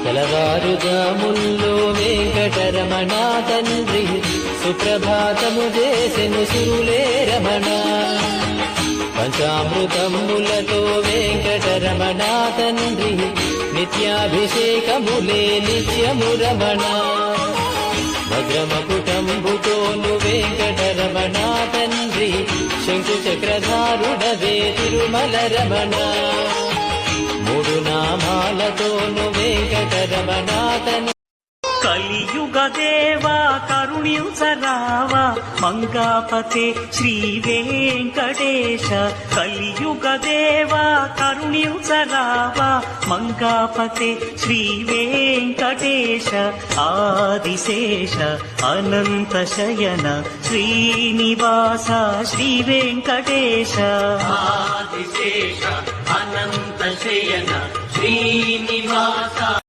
తెలవారుజాముల్లో వెంకటరమణ తండ్రి సుప్రభాతము చేసెను సురులే రమణ. పంచామృతములతో వెంకటరమణ తండ్రి నిత్యాభిషేకములే నిత్యము రమణ. భద్రమకుటంబుతోను వెంకటరమణ తండ్రి శంకు చక్రధారుడవే తిరుమల రమణ. మూడు నామాలతోను వెంకటరమణ తండ్రి. కలియుగ దేవా కరుణించరావా మంగాపతే శ్రీ వెంకటేశ. కలియుగ దేవా కరుణించరావా మంగాపతే శ్రీ వెంకటేశ. ఆదిశేష అనంత శయన శ్రీనివాస శ్రీ వెంకటేశ. ఆదిశేష అనంత శయన శ్రీనివాస.